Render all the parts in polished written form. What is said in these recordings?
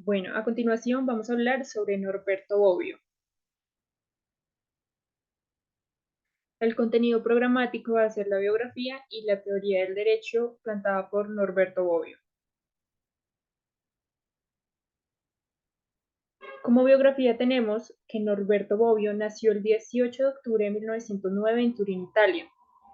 Bueno, a continuación vamos a hablar sobre Norberto Bobbio. El contenido programático va a ser la biografía y la teoría del derecho plantada por Norberto Bobbio. Como biografía tenemos que Norberto Bobbio nació el 18 de octubre de 1909 en Turín, Italia,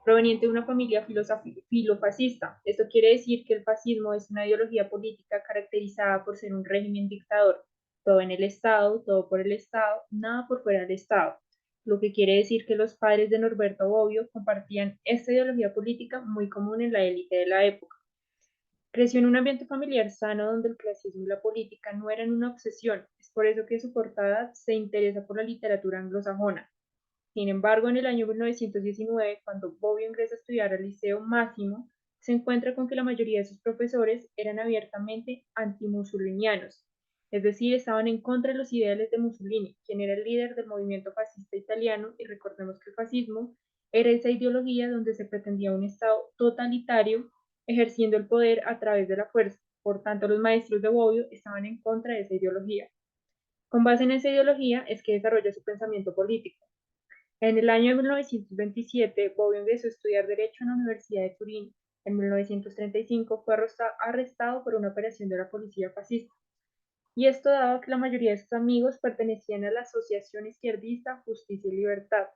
proveniente de una familia filofascista. Esto quiere decir que el fascismo es una ideología política caracterizada por ser un régimen dictador, todo en el Estado, todo por el Estado, nada por fuera del Estado, lo que quiere decir que los padres de Norberto Bobbio compartían esta ideología política muy común en la élite de la época. Creció en un ambiente familiar sano donde el clasismo y la política no eran una obsesión, es por eso que su portada se interesa por la literatura anglosajona. Sin embargo, en el año 1919, cuando Bobbio ingresa a estudiar al Liceo Massimo, se encuentra con que la mayoría de sus profesores eran abiertamente antimusolinianos, es decir, estaban en contra de los ideales de Mussolini, quien era el líder del movimiento fascista italiano, y recordemos que el fascismo era esa ideología donde se pretendía un Estado totalitario ejerciendo el poder a través de la fuerza. Por tanto, los maestros de Bobbio estaban en contra de esa ideología. Con base en esa ideología es que desarrolla su pensamiento político. En el año de 1927, Bobbio ingresó a estudiar Derecho en la Universidad de Turín. En 1935 fue arrestado por una operación de la policía fascista. Y esto dado que la mayoría de sus amigos pertenecían a la Asociación Izquierdista Justicia y Libertad.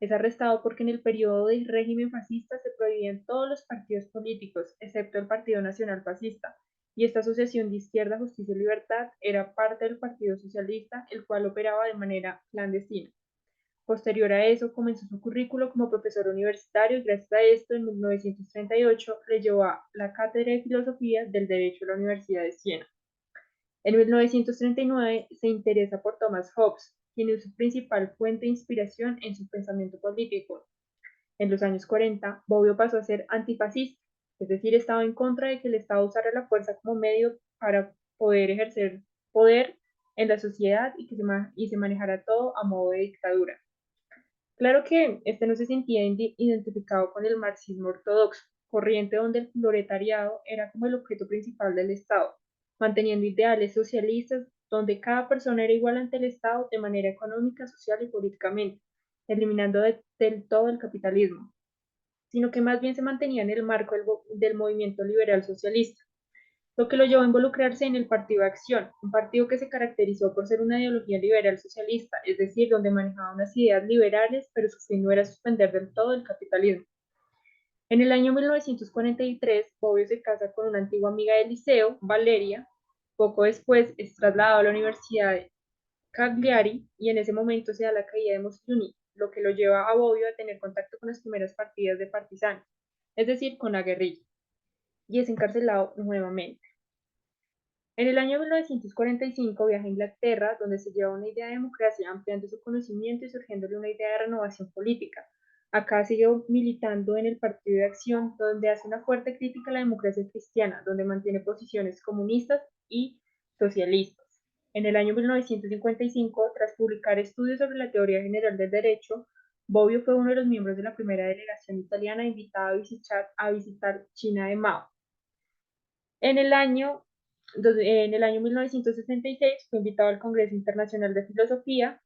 Es arrestado porque en el periodo del régimen fascista se prohibían todos los partidos políticos, excepto el Partido Nacional Fascista, y esta asociación de izquierda, justicia y libertad era parte del Partido Socialista, el cual operaba de manera clandestina. Posterior a eso, comenzó su currículo como profesor universitario y gracias a esto, en 1938, le llevó a la Cátedra de Filosofía del Derecho de la Universidad de Siena. En 1939 se interesa por Thomas Hobbes, quien es su principal fuente de inspiración en su pensamiento político. En los años 40, Bobbio pasó a ser antifascista, es decir, estaba en contra de que el Estado usara la fuerza como medio para poder ejercer poder en la sociedad y se manejara todo a modo de dictadura. Claro que este no se sentía identificado con el marxismo ortodoxo, corriente donde el proletariado era como el objeto principal del Estado, manteniendo ideales socialistas donde cada persona era igual ante el Estado de manera económica, social y políticamente, eliminando del todo el capitalismo, sino que más bien se mantenía en el marco del movimiento liberal socialista, lo que lo llevó a involucrarse en el Partido Acción, un partido que se caracterizó por ser una ideología liberal socialista, es decir, donde manejaba unas ideas liberales, pero su fin no era suspender del todo el capitalismo. En el año 1943, Bobbio se casa con una antigua amiga del liceo, Valeria. Poco después es trasladado a la Universidad de Cagliari y en ese momento se da la caída de Mussolini, lo que lo lleva a Bobbio a tener contacto con las primeras partidas de partisanos, es decir, con la guerrilla, y es encarcelado nuevamente. En el año 1945 viaja a Inglaterra, donde se lleva una idea de democracia, ampliando su conocimiento y surgiéndole una idea de renovación política. Acá siguió militando en el Partido de Acción, donde hace una fuerte crítica a la democracia cristiana, donde mantiene posiciones comunistas y socialistas. En el año 1955, tras publicar estudios sobre la teoría general del derecho, Bobbio fue uno de los miembros de la primera delegación italiana invitada a visitar China de Mao. En el año, en el año 1966 fue invitado al Congreso Internacional de Filosofía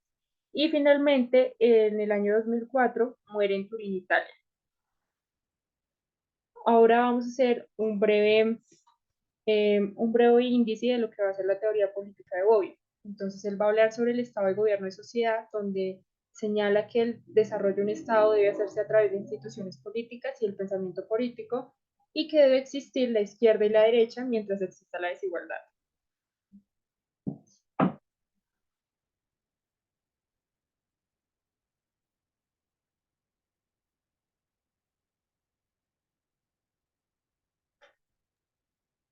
y finalmente en el año 2004 muere en Turín, Italia. Ahora vamos a hacer un breve índice de lo que va a ser la teoría política de Bobbio. Entonces él va a hablar sobre el estado de gobierno de sociedad, donde señala que el desarrollo de un estado debe hacerse a través de instituciones políticas y el pensamiento político, y que debe existir la izquierda y la derecha mientras exista la desigualdad.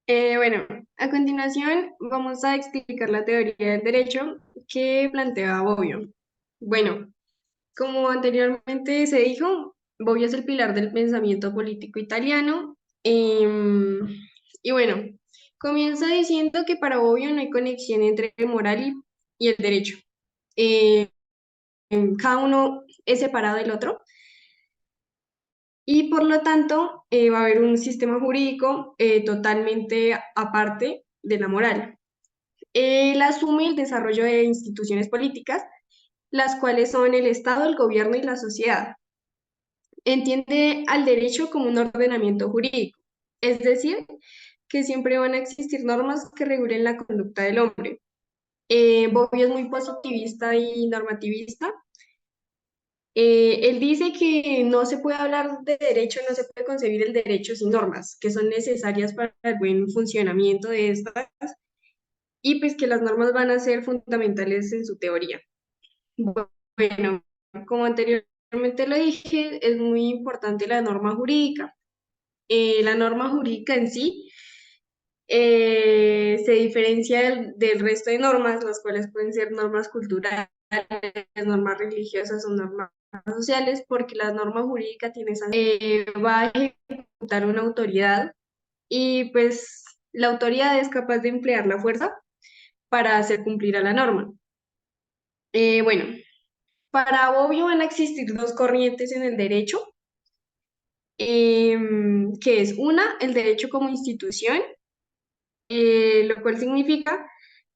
Bueno, a continuación vamos a explicar la teoría del derecho que plantea Bobbio. Bueno, como anteriormente se dijo, Bobbio es el pilar del pensamiento político italiano. Y bueno, comienza diciendo que para Bobbio no hay conexión entre el moral y el derecho. Eh, Cada uno es separado del otro y por lo tanto va a haber un sistema jurídico totalmente aparte de la moral. Él asume el desarrollo de instituciones políticas, las cuales son el Estado, el gobierno y la sociedad. Entiende al derecho como un ordenamiento jurídico, es decir, que siempre van a existir normas que regulen la conducta del hombre. Bobbio es muy positivista y normativista. Él dice que no se puede hablar de derecho, no se puede concebir el derecho sin normas, que son necesarias para el buen funcionamiento de estas, y pues que las normas van a ser fundamentales en su teoría. Bueno, como anteriormente lo dije, es muy importante la norma jurídica. La norma jurídica en sí se diferencia del resto de normas, las cuales pueden ser normas culturales, normas religiosas o normas sociales, porque la norma jurídica tiene va a ejecutar una autoridad y pues la autoridad es capaz de emplear la fuerza para hacer cumplir a la norma. Bueno, para Bobbio van a existir dos corrientes en el derecho, que es una, el derecho como institución, lo cual significa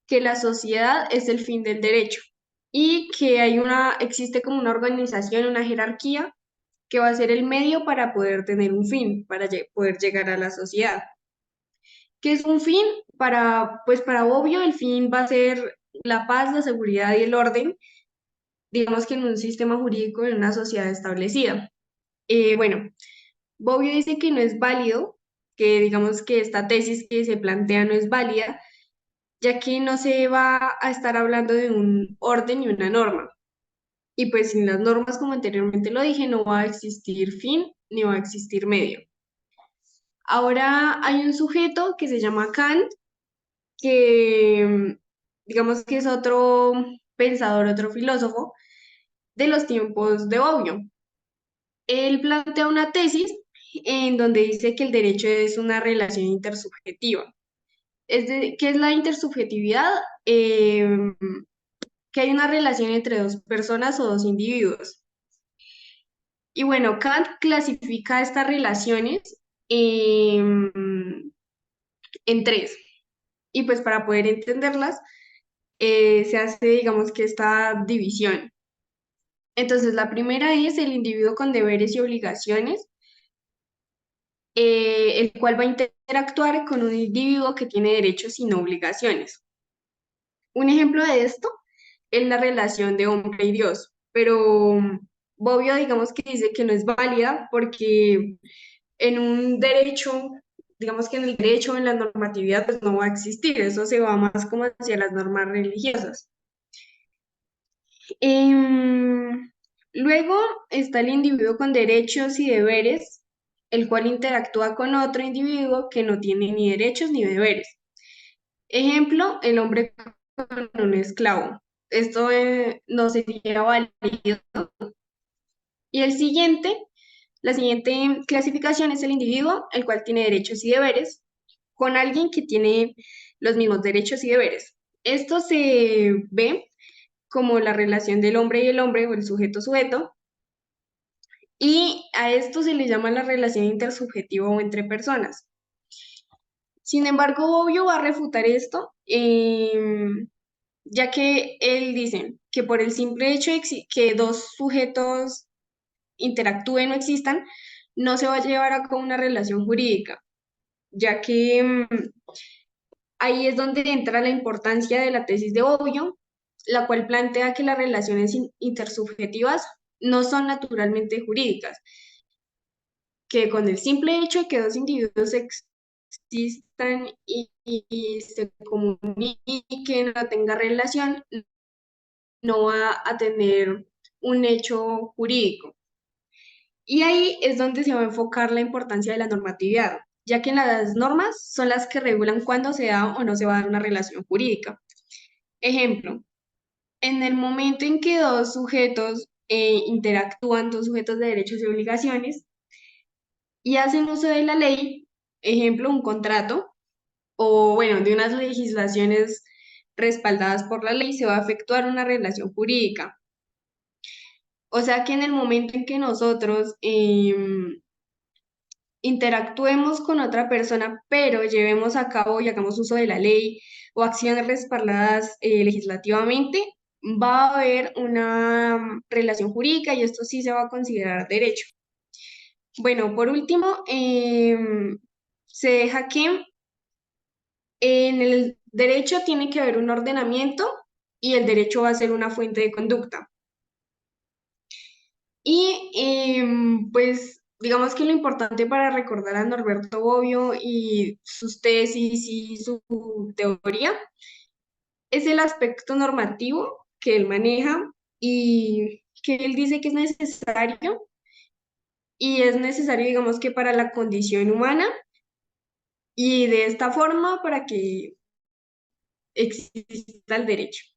que la sociedad es el fin del derecho y que existe como una organización, una jerarquía que va a ser el medio para poder tener un fin, para poder llegar a la sociedad. ¿Qué es un fin? Pues para Bobbio el fin va a ser la paz, la seguridad y el orden, digamos que en un sistema jurídico, en una sociedad establecida. Bueno, Bobbio dice que no es válido, que digamos que esta tesis que se plantea no es válida, ya que no se va a estar hablando de un orden y una norma. Y pues sin las normas, como anteriormente lo dije, no va a existir fin ni va a existir medio. Ahora hay un sujeto que se llama Kant, que digamos que es otro pensador, otro filósofo de los tiempos de Bobbio. Él plantea una tesis en donde dice que el derecho es una relación intersubjetiva. ¿Qué es la intersubjetividad? Que hay una relación entre dos personas o dos individuos. Y bueno, Kant clasifica estas relaciones en tres. Y pues para poder entenderlas, se hace, digamos que esta división. Entonces, la primera es el individuo con deberes y obligaciones, el cual va a interactuar con un individuo que tiene derechos y no obligaciones. Un ejemplo de esto es la relación de hombre y Dios, pero Bobbio digamos que dice que no es válida porque en un derecho, digamos que en el derecho, en la normatividad, pues no va a existir, eso se va más como hacia las normas religiosas. Luego está el individuo con derechos y deberes, el cual interactúa con otro individuo que no tiene ni derechos ni deberes. Ejemplo, el hombre con un esclavo. Esto no sería válido. Y la siguiente clasificación es el individuo, el cual tiene derechos y deberes, con alguien que tiene los mismos derechos y deberes. Esto se ve como la relación del hombre y el hombre o el sujeto-sujeto, y a esto se le llama la relación intersubjetiva o entre personas. Sin embargo, Bobbio va a refutar esto, ya que él dice que por el simple hecho de que dos sujetos interactúen o existan, no se va a llevar a cabo una relación jurídica, ya que ahí es donde entra la importancia de la tesis de Bobbio, la cual plantea que las relaciones intersubjetivas no son naturalmente jurídicas, que con el simple hecho de que dos individuos existan y se comuniquen o tengan relación, no va a tener un hecho jurídico. Y ahí es donde se va a enfocar la importancia de la normatividad, ya que las normas son las que regulan cuándo se da o no se va a dar una relación jurídica. Ejemplo, en el momento en que dos sujetos interactúan, dos sujetos de derechos y obligaciones, y hacen uso de la ley, ejemplo, un contrato, o bueno, de unas legislaciones respaldadas por la ley, se va a efectuar una relación jurídica. O sea que en el momento en que nosotros interactuemos con otra persona, pero llevemos a cabo y hagamos uso de la ley o acciones respaldadas legislativamente, va a haber una relación jurídica y esto sí se va a considerar derecho. Bueno, por último, se deja que en el derecho tiene que haber un ordenamiento y el derecho va a ser una fuente de conducta. Y pues digamos que lo importante para recordar a Norberto Bobbio y sus tesis y su teoría es el aspecto normativo que él maneja y que él dice que es necesario y es necesario, digamos que para la condición humana y de esta forma para que exista el derecho.